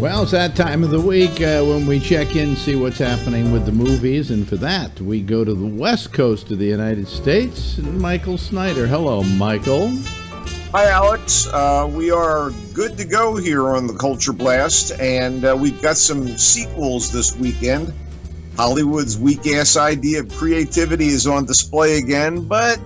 Well, it's that time of the week when we check in, see what's happening with the movies, and for that, we go to the west coast of the United States. Michael Snyder. Hello, Michael. Hi, Alex. We are good to go here on the Culture Blast, and we've got some sequels this weekend. Hollywood's weak-ass idea of creativity is on display again, but,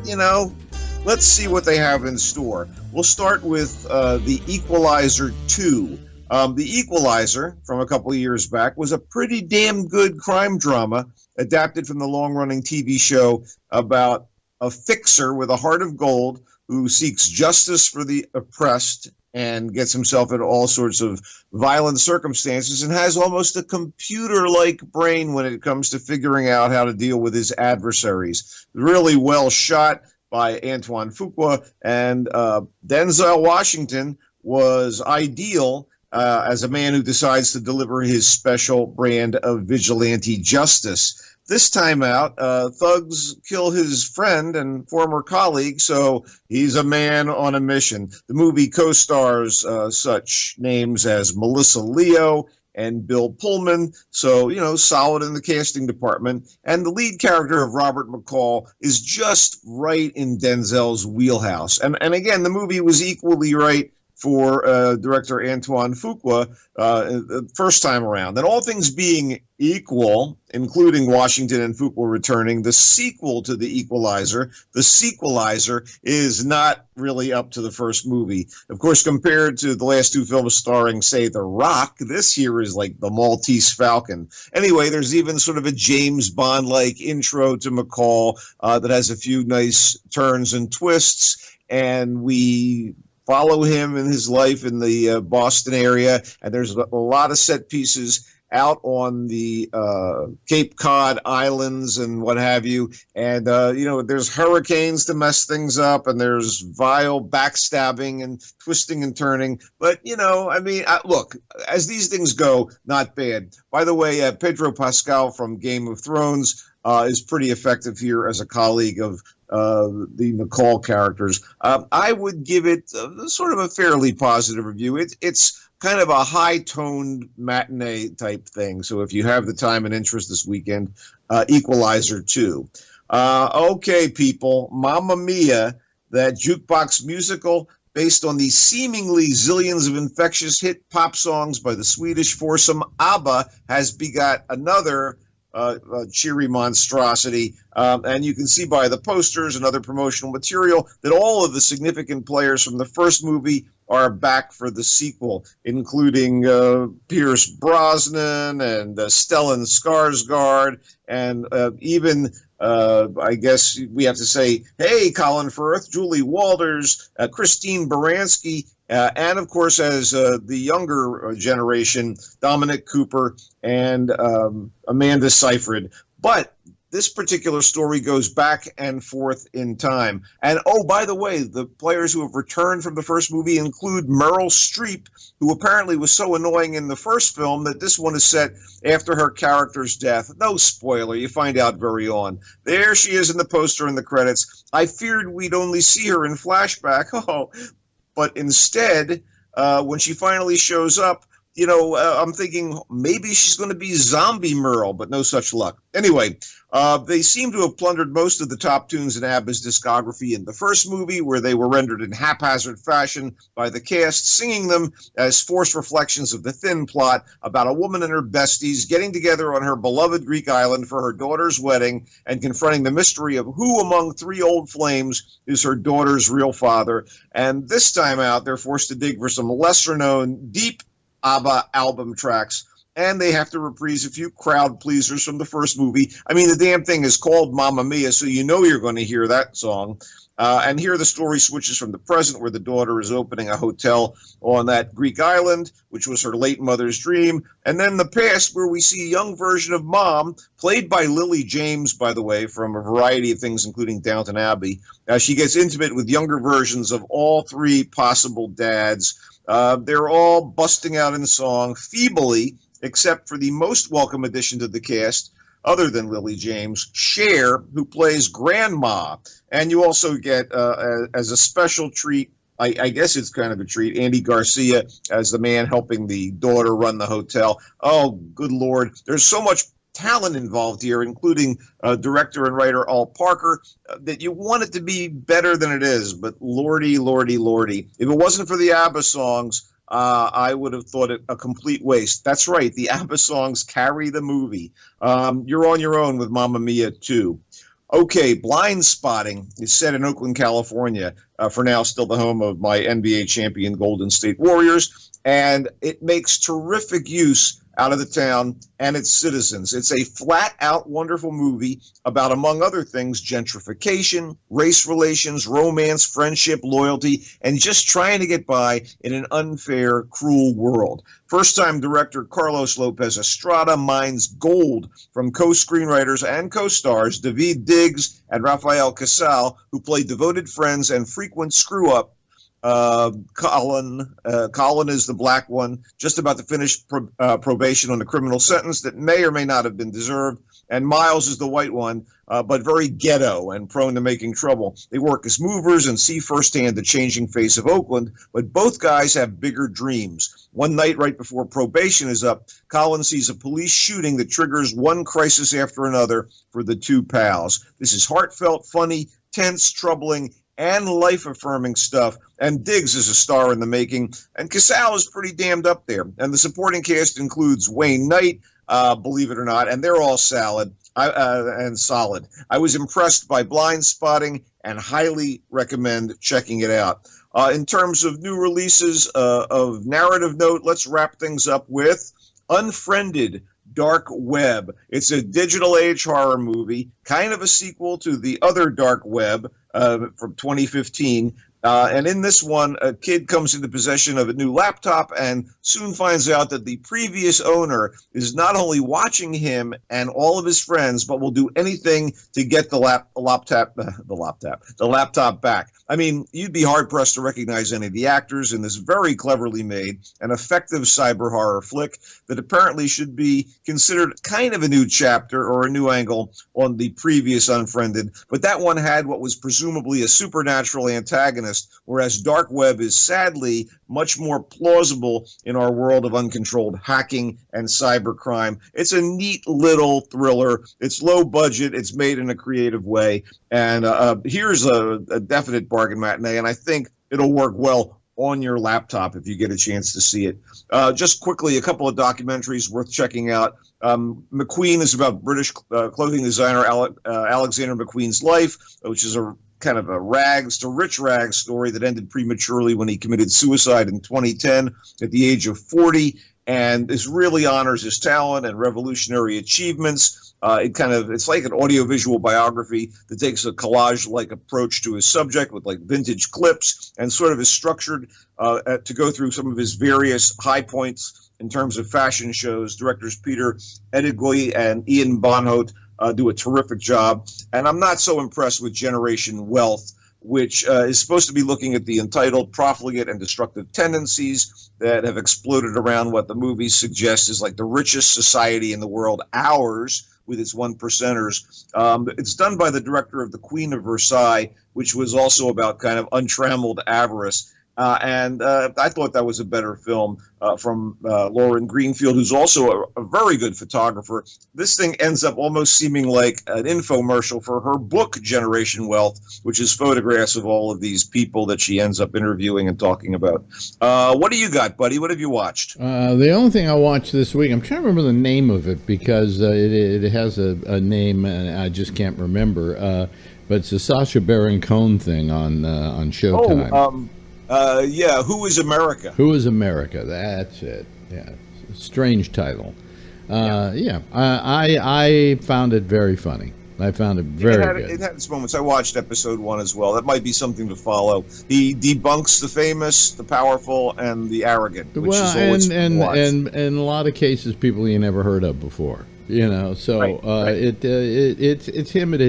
let's see what they have in store. We'll start with The Equalizer 2. The Equalizer, from a couple of years back, was a pretty damn good crime drama adapted from the long-running TV show about a fixer with a heart of gold who seeks justice for the oppressed and gets himself into all sorts of violent circumstances and has almost a computer-like brain when it comes to figuring out how to deal with his adversaries. Really well shot by Antoine Fuqua, and Denzel Washington was ideal as a man who decides to deliver his special brand of vigilante justice. This time out, thugs kill his friend and former colleague, so he's a man on a mission. The movie co-stars such names as Melissa Leo and Bill Pullman, so, solid in the casting department. And the lead character of Robert McCall is just right in Denzel's wheelhouse. And again, the movie was equally right for director Antoine Fuqua the first time around. And all things being equal, including Washington and Fuqua returning, the sequel to The Equalizer, The Sequelizer, is not really up to the first movie. Of course, compared to the last two films starring, say, The Rock, this here is like the Maltese Falcon. Anyway, there's even sort of a James Bond-like intro to McCall that has a few nice turns and twists, and we follow him in his life in the Boston area, and there's a lot of set pieces out on the Cape Cod Islands and what have you. And, there's hurricanes to mess things up, and there's vile backstabbing and twisting and turning. But, look, as these things go, not bad. By the way, Pedro Pascal from Game of Thrones is pretty effective here as a colleague of the McCall characters. I would give it sort of a fairly positive review. It's kind of a high-toned matinee type thing. So if you have the time and interest this weekend, Equalizer 2. Okay, people, Mamma Mia, that jukebox musical based on the seemingly zillions of infectious hit pop songs by the Swedish foursome ABBA, has begot another cheery monstrosity, and you can see by the posters and other promotional material that all of the significant players from the first movie are back for the sequel, including Pierce Brosnan and Stellan Skarsgård, and even I guess we have to say, hey, Colin Firth, Julie Walters, Christine Baranski, and, of course, as the younger generation, Dominic Cooper and Amanda Seyfried. But this particular story goes back and forth in time. And, oh, by the way, the players who have returned from the first movie include Meryl Streep, who apparently was so annoying in the first film that this one is set after her character's death. No spoiler, you find out very on. There she is in the poster and the credits. I feared we'd only see her in flashback. Oh, but instead, when she finally shows up, I'm thinking maybe she's going to be zombie Merle, but no such luck. Anyway, they seem to have plundered most of the top tunes in ABBA's discography in the first movie, where they were rendered in haphazard fashion by the cast, singing them as forced reflections of the thin plot about a woman and her besties getting together on her beloved Greek island for her daughter's wedding and confronting the mystery of who among three old flames is her daughter's real father. And this time out, they're forced to dig for some lesser-known, deep ABBA album tracks, and they have to reprise a few crowd pleasers from the first movie. I mean, the damn thing is called Mamma Mia, so you know you're going to hear that song. And here the story switches from the present, where the daughter is opening a hotel on that Greek island, which was her late mother's dream, and then the past, where we see a young version of Mom, played by Lily James, by the way, from a variety of things, including Downton Abbey. She gets intimate with younger versions of all three possible dads. They're all busting out in song, feebly, except for the most welcome addition to the cast, other than Lily James, Cher, who plays Grandma. And you also get, as a special treat, I guess it's kind of a treat. Andy Garcia as the man helping the daughter run the hotel. Oh, good Lord. There's so much talent involved here, including director and writer Al Parker, that you want it to be better than it is. But lordy, lordy, lordy. If it wasn't for the ABBA songs, I would have thought it a complete waste. That's right. The ABBA songs carry the movie. You're on your own with Mamma Mia 2. Okay, Blind Spotting is set in Oakland, California, for now still the home of my NBA champion Golden State Warriors, and it makes terrific use out of the town and its citizens. It's a flat-out wonderful movie about, among other things, gentrification, race relations, romance, friendship, loyalty, and just trying to get by in an unfair, cruel world. First-time director Carlos Lopez Estrada mines gold from co-screenwriters and co-stars David Diggs and Rafael Casal, who play devoted friends and frequent screw-up. Colin is the black one, just about to finish probation on a criminal sentence that may or may not have been deserved. And Miles is the white one, but very ghetto and prone to making trouble. They work as movers and see firsthand the changing face of Oakland, but both guys have bigger dreams. One night right before probation is up, Colin sees a police shooting that triggers one crisis after another for the two pals. This is heartfelt, funny, tense, troubling, and life-affirming stuff, and Diggs is a star in the making, and Casal is pretty damned up there. And the supporting cast includes Wayne Knight, believe it or not, and they're all solid. I was impressed by Blind Spotting and highly recommend checking it out. In terms of new releases of narrative note, let's wrap things up with Unfriended, Dark Web. It's a digital age horror movie, kind of a sequel to the other Dark Web from 2015. And in this one, a kid comes into possession of a new laptop and soon finds out that the previous owner is not only watching him and all of his friends, but will do anything to get the laptop back. I mean, you'd be hard-pressed to recognize any of the actors in this very cleverly made and effective cyber horror flick that apparently should be considered kind of a new chapter or a new angle on the previous Unfriended, but that one had what was presumably a supernatural antagonist, whereas Dark Web is sadly much more plausible in our world of uncontrolled hacking and cybercrime. It's a neat little thriller. It's low budget. It's made in a creative way. And here's a definite bargain matinee, and I think it'll work well on your laptop if you get a chance to see it. Just quickly, a couple of documentaries worth checking out. McQueen is about British clothing designer Alexander McQueen's life, which is a kind of a rags to rich rags story that ended prematurely when he committed suicide in 2010 at the age of 40. And this really honors his talent and revolutionary achievements. It's like an audiovisual biography that takes a collage-like approach to his subject with like vintage clips and sort of is structured to go through some of his various high points in terms of fashion shows. Directors Peter Edgui and Ian Bonhote do a terrific job. And I'm not so impressed with Generation Wealth, which is supposed to be looking at the entitled, profligate, and destructive tendencies that have exploded around what the movie suggests is like the richest society in the world, ours, with its one percenters. It's done by the director of The Queen of Versailles, which was also about kind of untrammeled avarice. And I thought that was a better film from Lauren Greenfield, who's also a very good photographer. This thing ends up almost seeming like an infomercial for her book, Generation Wealth, which is photographs of all of these people that she ends up interviewing and talking about. What do you got, buddy? What have you watched? The only thing I watched this week, I'm trying to remember the name of it because it has a name and I just can't remember. But it's a Sacha Baron Cohen thing on Showtime. Yeah, Who is America? Who is America? That's it. Yeah, strange title. I found it very funny. I found it very good. It had its moments. I watched episode 1 as well. That might be something to follow. He debunks the famous, the powerful, and the arrogant, which is always and in a lot of cases, people you never heard of before. You know, so it's him at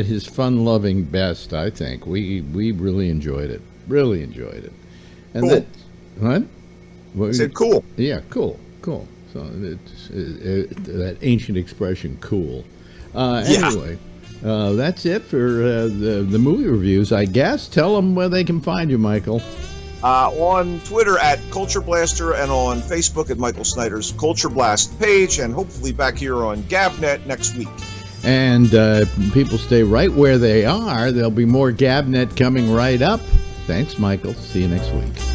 his fun-loving best. I think we really enjoyed it. Really enjoyed it. And cool. What? I said cool. Yeah, cool. So it's that ancient expression, cool. Anyway, That's it for the movie reviews, I guess. Tell them where they can find you, Michael. On Twitter at Culture Blaster and on Facebook at Michael Snyder's Culture Blast page, and hopefully back here on GABNet next week. And people stay right where they are. There'll be more GABNet coming right up. Thanks, Michael. See you next week.